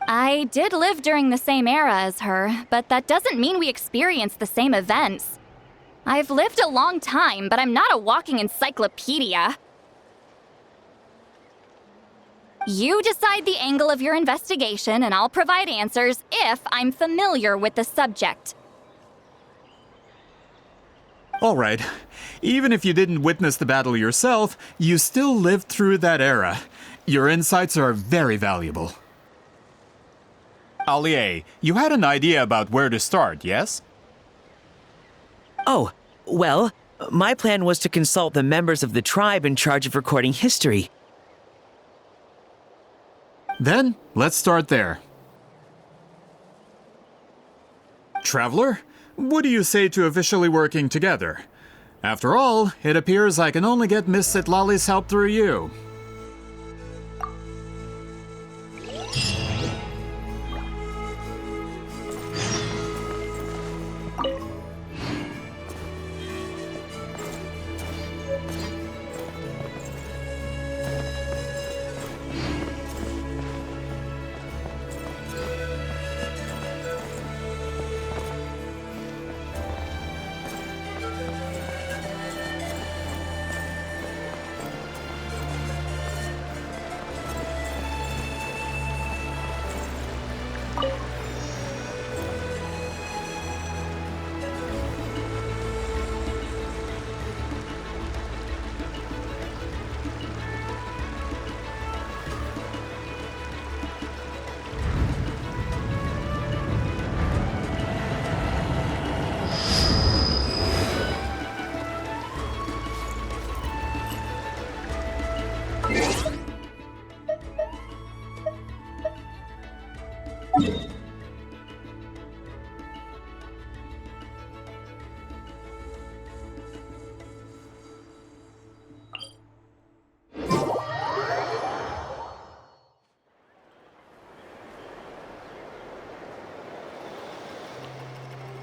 I did live during the same era as her, but that doesn't mean we experienced the same events. I've lived a long time, but I'm not a walking encyclopedia. You decide the angle of your investigation, and I'll provide answers if I'm familiar with the subject. All right. Even if you didn't witness the battle yourself, you still lived through that era. Your insights are very valuable. Allie, you had an idea about where to start, yes? Oh, well, my plan was to consult the members of the tribe in charge of recording history. Then, let's start there. Traveler, what do you say to officially working together? After all, it appears I can only get Miss Citlali's help through you.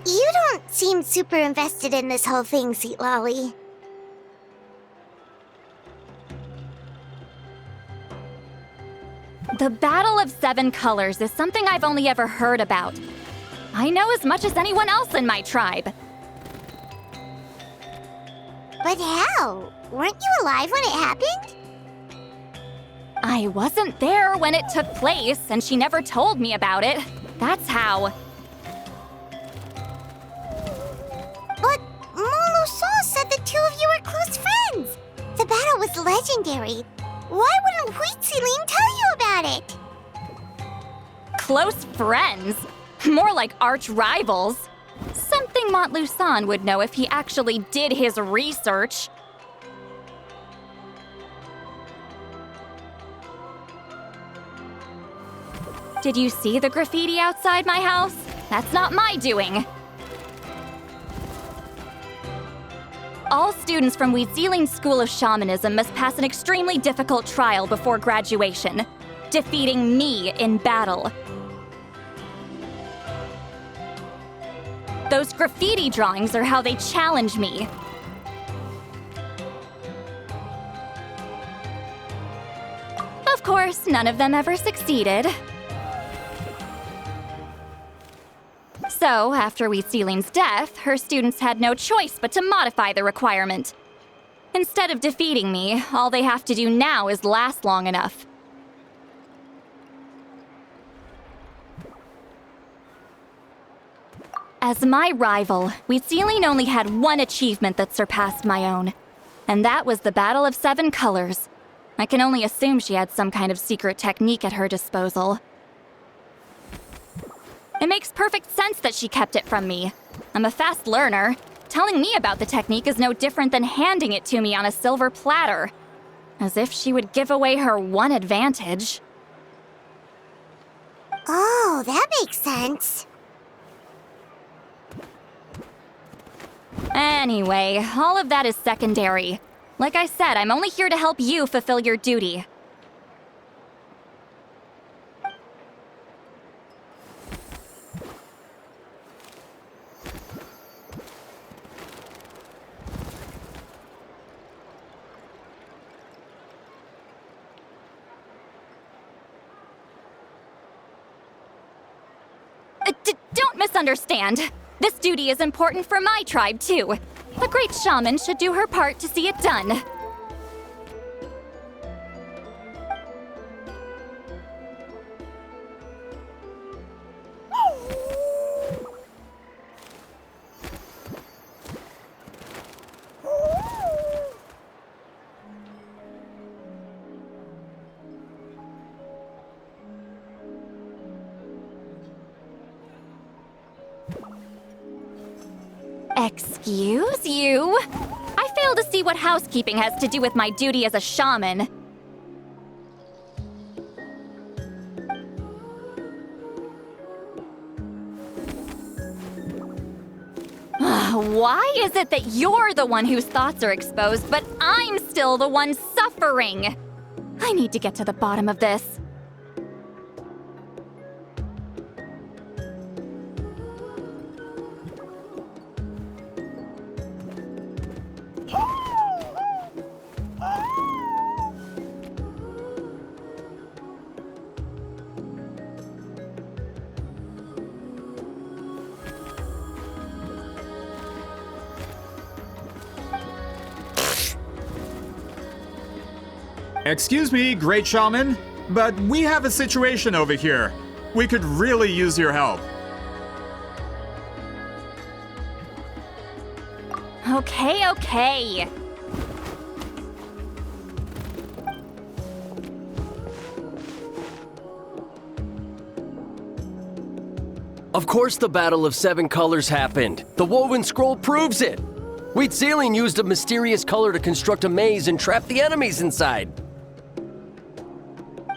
You don't seem super invested in this whole thing, Citlali. The Battle of Seven Colors is something I've only ever heard about. I know as much as anyone else in my tribe. But how? Weren't you alive when it happened? I wasn't there when it took place, and she never told me about it. That's how. But Molusan said the two of you were close friends. The battle was legendary. Why wouldn't Huitzilin tell you about it? Close friends? More like arch rivals. Something Montluçon would know if he actually did his research. Did you see the graffiti outside my house? That's not my doing. All students from Huitzilin School of Shamanism must pass an extremely difficult trial before graduation, defeating me in battle. Those graffiti drawings are how they challenge me. Of course, none of them ever succeeded. So, after Huitzilin's death, her students had no choice but to modify the requirement. Instead of defeating me, all they have to do now is last long enough. As my rival, Huitzilin only had one achievement that surpassed my own, and that was the Battle of Seven Colors. I can only assume she had some kind of secret technique at her disposal. It makes perfect sense that she kept it from me. I'm a fast learner. Telling me about the technique is no different than handing it to me on a silver platter. As if she would give away her one advantage. Oh, that makes sense. Anyway, all of that is secondary. Like I said, I'm only here to help you fulfill your duty. Don't misunderstand. This duty is important for my tribe, too. The great shaman should do her part to see it done. Excuse you? I fail to see what housekeeping has to do with my duty as a shaman. Why is it that you're the one whose thoughts are exposed, but I'm still the one suffering? I need to get to the bottom of this. Excuse me, great shaman, but we have a situation over here. We could really use your help. Okay. Of course the Battle of Seven Colors happened. The woven scroll proves it. Wheat Ceiling used a mysterious color to construct a maze and trap the enemies inside.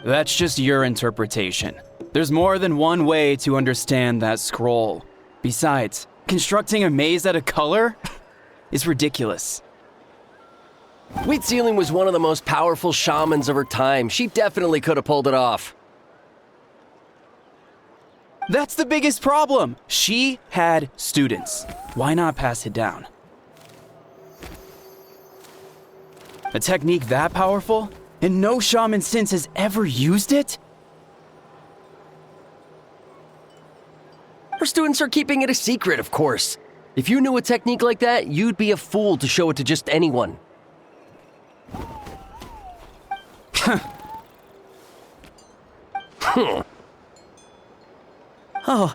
That's just your interpretation. There's more than one way to understand that scroll. Besides, constructing a maze out of color is ridiculous. Wheat Ceiling was one of the most powerful shamans of her time. She definitely could have pulled it off. That's the biggest problem. She had students. Why not pass it down? A technique that powerful? And no shaman since has ever used it? Her students are keeping it a secret, of course. If you knew a technique like that, you'd be a fool to show it to just anyone. Oh,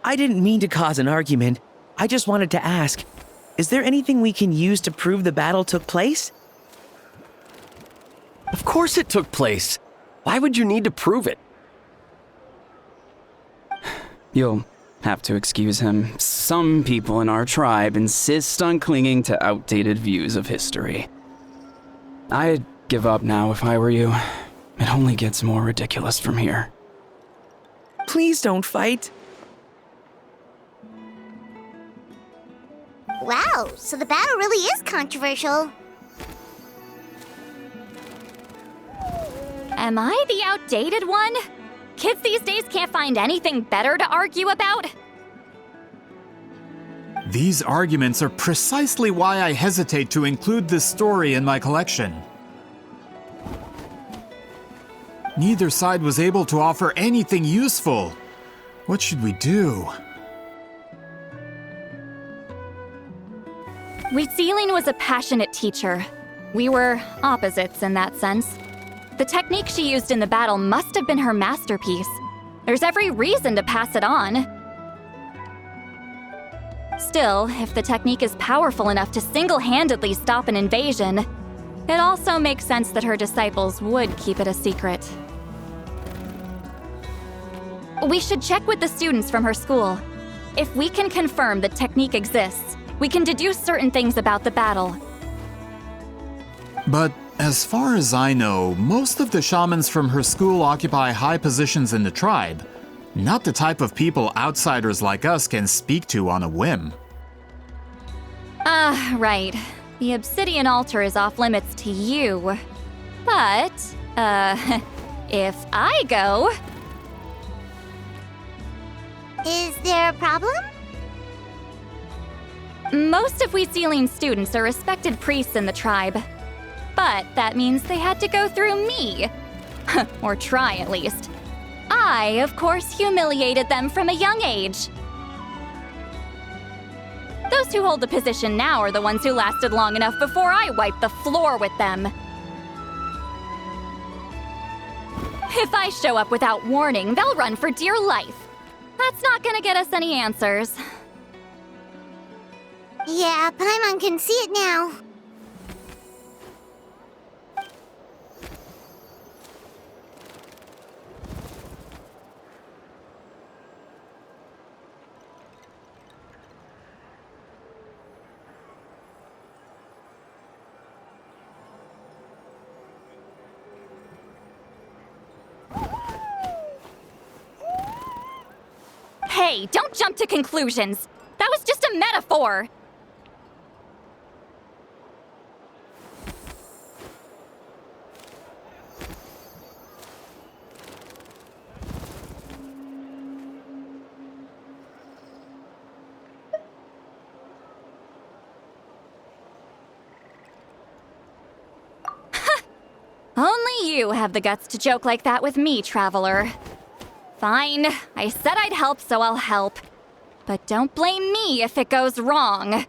I didn't mean to cause an argument. I just wanted to ask, is there anything we can use to prove the battle took place? Of course it took place. Why would you need to prove it? You'll have to excuse him. Some people in our tribe insist on clinging to outdated views of history. I'd give up now if I were you. It only gets more ridiculous from here. Please don't fight. Wow, so the battle really is controversial. Am I the outdated one? Kids these days can't find anything better to argue about? These arguments are precisely why I hesitate to include this story in my collection. Neither side was able to offer anything useful. What should we do? Wheat Ceiling was a passionate teacher. We were opposites in that sense. The technique she used in the battle must have been her masterpiece. There's every reason to pass it on. Still, if the technique is powerful enough to single-handedly stop an invasion, it also makes sense that her disciples would keep it a secret. We should check with the students from her school. If we can confirm the technique exists, we can deduce certain things about the battle. But as far as I know, most of the shamans from her school occupy high positions in the tribe. Not the type of people outsiders like us can speak to on a whim. Right. The obsidian altar is off limits to you. But, if I go... Is there a problem? Most of Wheat Ceiling students are respected priests in the tribe. But that means they had to go through me. Or try, at least. I, of course, humiliated them from a young age. Those who hold the position now are the ones who lasted long enough before I wiped the floor with them. If I show up without warning, they'll run for dear life. That's not gonna get us any answers. Yeah, Paimon can see it now. Hey, don't jump to conclusions. That was just a metaphor. Only you have the guts to joke like that with me, Traveler. Fine, I said I'd help, so I'll help. But don't blame me if it goes wrong.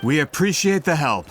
We appreciate the help.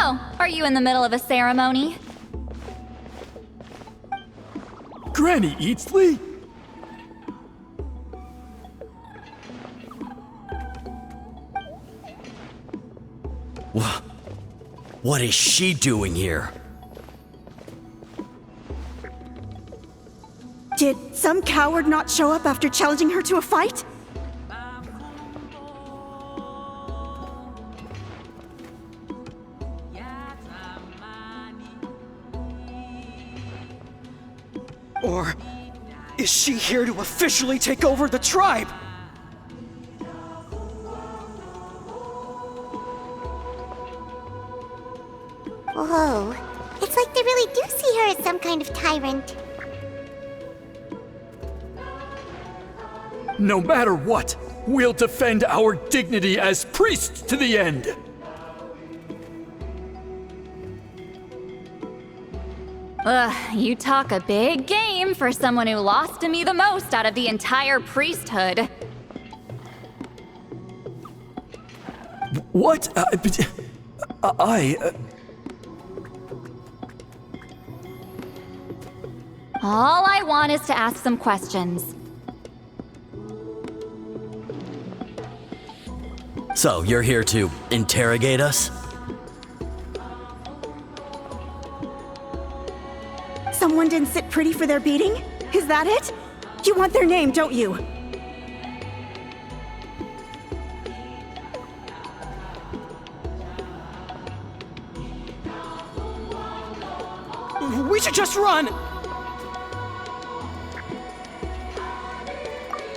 Oh, are you in the middle of a ceremony? Granny Eatsley? What is she doing here? Did some coward not show up after challenging her to a fight? Or is she here to officially take over the tribe? Whoa. It's like they really do see her as some kind of tyrant. No matter what, we'll defend our dignity as priests to the end. Ugh, you talk a big game for someone who lost to me the most out of the entire priesthood. What? All I want is to ask some questions. So, you're here to interrogate us? Someone didn't sit pretty for their beating? Is that it? You want their name, don't you? We should just run!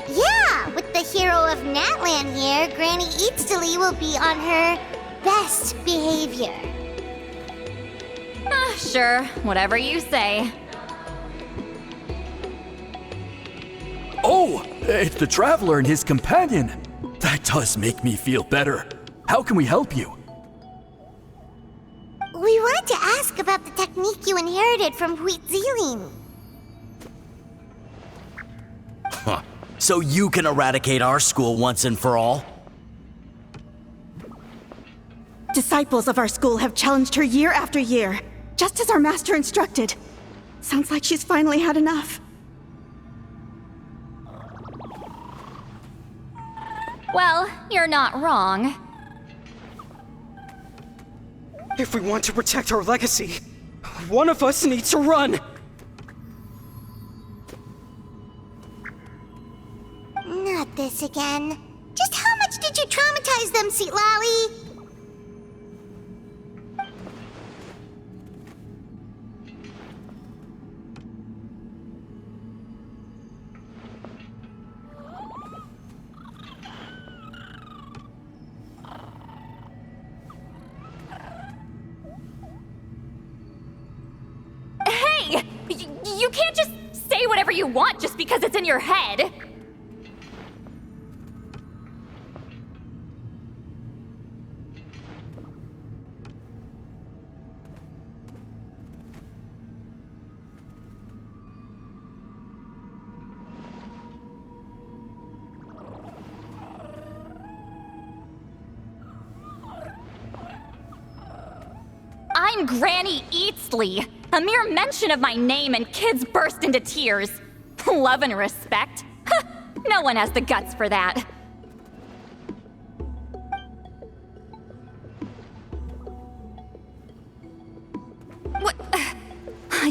Yeah, with the hero of Natlan here, Granny Eatsley will be on her best behavior. Sure, whatever you say. Oh, it's the Traveler and his companion. That does make me feel better. How can we help you? We wanted to ask about the technique you inherited from Huitziling. Huh. So you can eradicate our school once and for all? Disciples of our school have challenged her year after year, just as our master instructed. Sounds like she's finally had enough. Well, you're not wrong. If we want to protect our legacy, one of us needs to run! Not this again. Just how much did you traumatize them, Seatlally? Hey! You can't just say whatever you want just because it's in your head! I'm Granny Eatsley. A mere mention of my name and kids burst into tears. Love and respect? Huh, no one has the guts for that. What?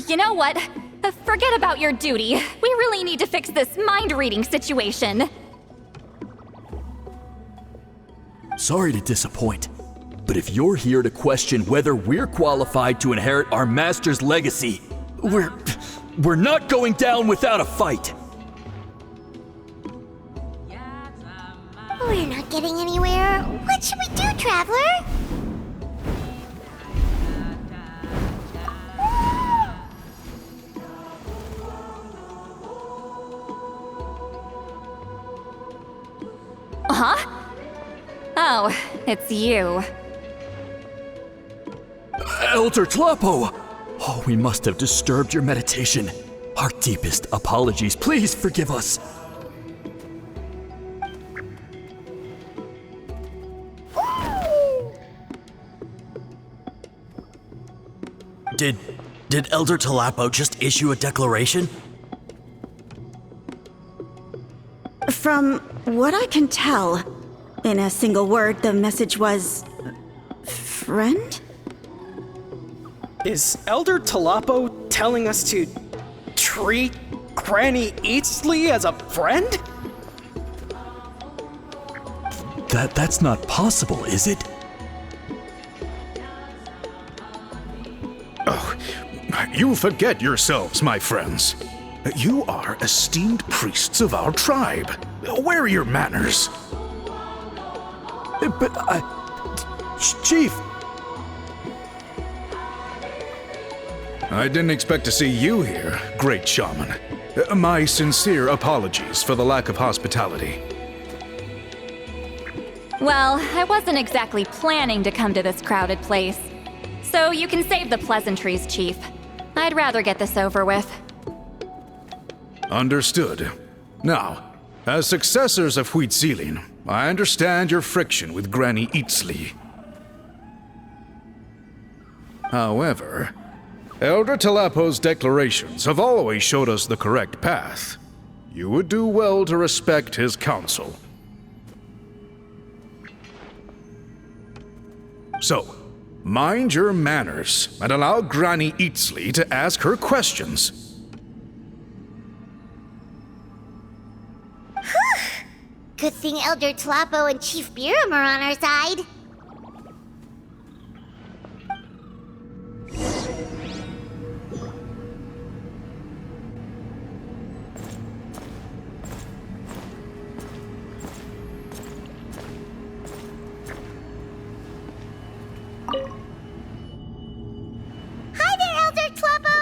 You know what? Forget about your duty. We really need to fix this mind-reading situation. Sorry to disappoint, but if you're here to question whether we're qualified to inherit our master's legacy, we're not going down without a fight. We're not getting anywhere. What should we do, Traveler? Huh? Oh, it's you. Elder Tlapo! Oh, we must have disturbed your meditation. Our deepest apologies. Please forgive us. Did Elder Talapo just issue a declaration? From what I can tell, in a single word, the message was... friend? Is Elder Talapo telling us to treat Granny Eatsley as a friend? That's not possible, is it? Oh, you forget yourselves, my friends. You are esteemed priests of our tribe. Where are your manners? But Chief! I didn't expect to see you here, great shaman. My sincere apologies for the lack of hospitality. Well, I wasn't exactly planning to come to this crowded place. So you can save the pleasantries, Chief. I'd rather get this over with. Understood. Now, as successors of Huitzilin, I understand your friction with Granny Eatsley. However, Elder Talapo's declarations have always showed us the correct path. You would do well to respect his counsel. So, mind your manners and allow Granny Eatsley to ask her questions. Good thing Elder Talapo and Chief Biram are on our side. Hi there, Elder Talapo!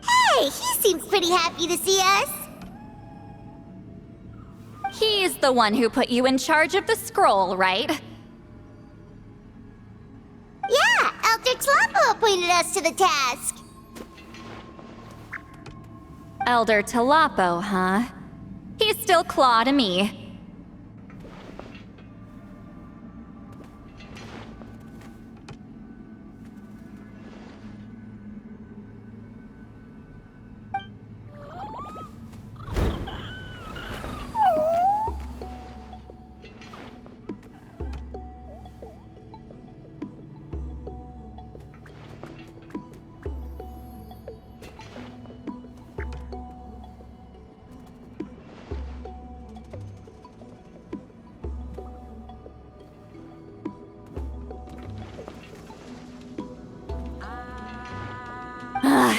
Hey, he seems pretty happy to see us. He's the one who put you in charge of the scroll, right? Yeah, Elder Talapo appointed us to the task. Elder Talapo, huh? He's still Claw to me.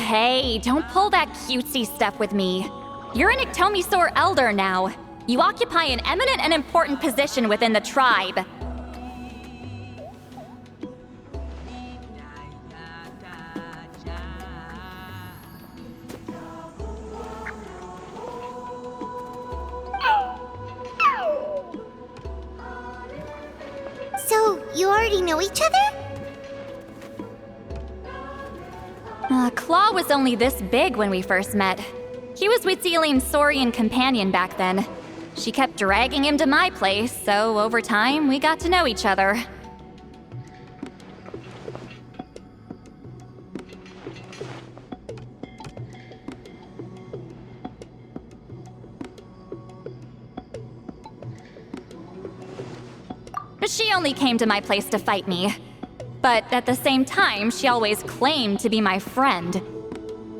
Hey, don't pull that cutesy stuff with me. You're an Iktomi-Sor elder now. You occupy an eminent and important position within the tribe. So, you already know each other? Claw was only this big when we first met. He was Huitzilin's Saurian companion back then. She kept dragging him to my place, so over time, we got to know each other. She only came to my place to fight me. But at the same time, she always claimed to be my friend.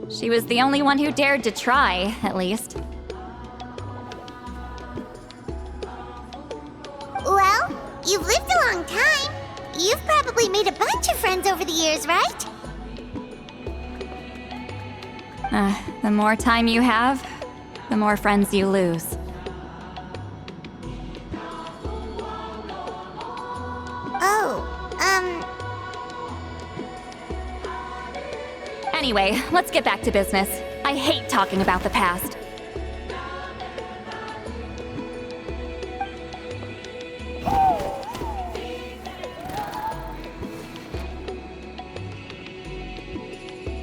She was the only one who dared to try, at least. Well, you've lived a long time. You've probably made a bunch of friends over the years, right? The more time you have, the more friends you lose. Anyway, let's get back to business. I hate talking about the past.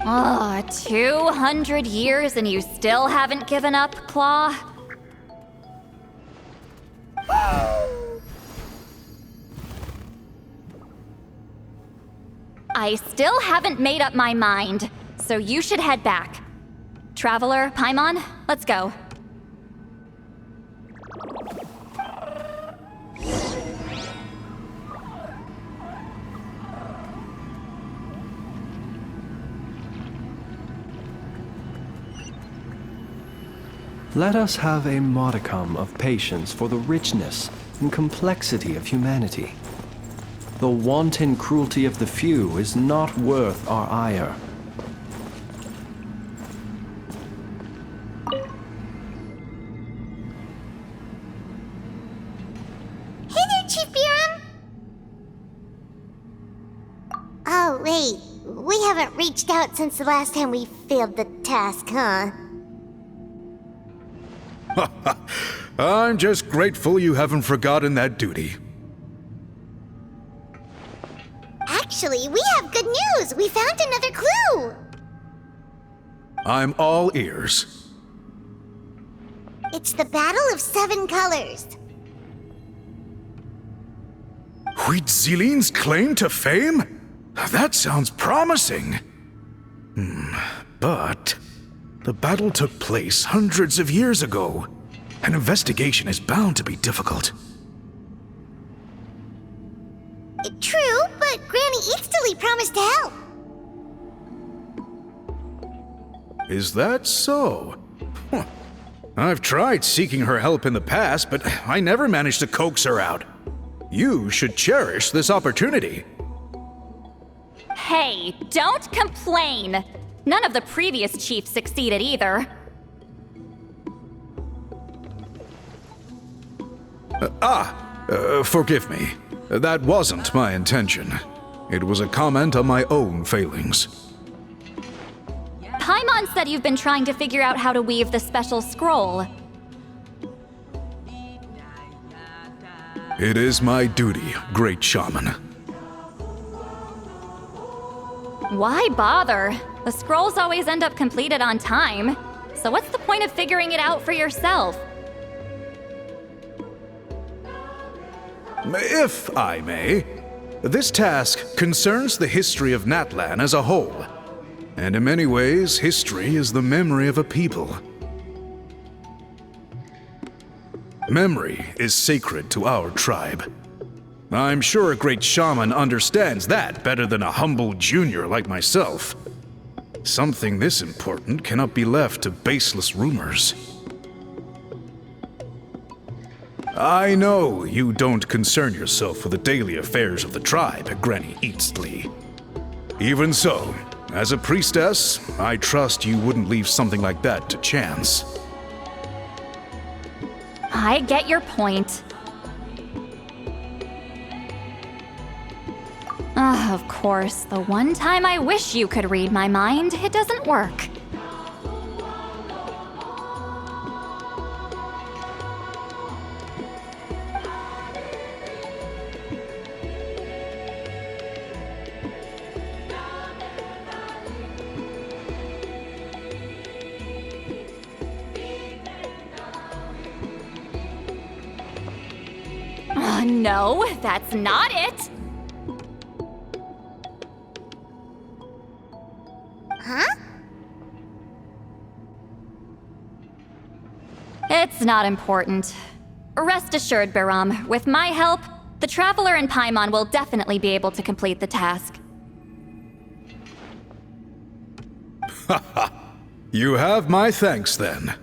Oh, 200 years and you still haven't given up, Claw? I still haven't made up my mind, so you should head back. Traveler, Paimon, let's go. Let us have a modicum of patience for the richness and complexity of humanity. The wanton cruelty of the few is not worth our ire. Hey there, Chief Biram! Oh, wait. We haven't reached out since the last time we failed the task, huh? I'm just grateful you haven't forgotten that duty. Actually, we have good news! We found another clue! I'm all ears. It's the Battle of Seven Colors. Huitzilin's claim to fame? That sounds promising. But the battle took place hundreds of years ago. An investigation is bound to be difficult. True, but Granny Eatsterly promised to help. Is that so? Huh. I've tried seeking her help in the past, but I never managed to coax her out. You should cherish this opportunity. Hey, don't complain! None of the previous chiefs succeeded either. Forgive me. That wasn't my intention. It was a comment on my own failings. Paimon said you've been trying to figure out how to weave the special scroll. It is my duty, great shaman. Why bother? The scrolls always end up completed on time. So what's the point of figuring it out for yourself? If I may, this task concerns the history of Natlan as a whole. And in many ways, history is the memory of a people. Memory is sacred to our tribe. I'm sure a great shaman understands that better than a humble junior like myself. Something this important cannot be left to baseless rumors. I know you don't concern yourself with the daily affairs of the tribe, Granny Eatsterly. Even so, as a priestess, I trust you wouldn't leave something like that to chance. I get your point. Of course, the one time I wish you could read my mind, it doesn't work. No, that's not it! Huh? It's not important. Rest assured, Biram, with my help, the Traveler and Paimon will definitely be able to complete the task. You have my thanks then.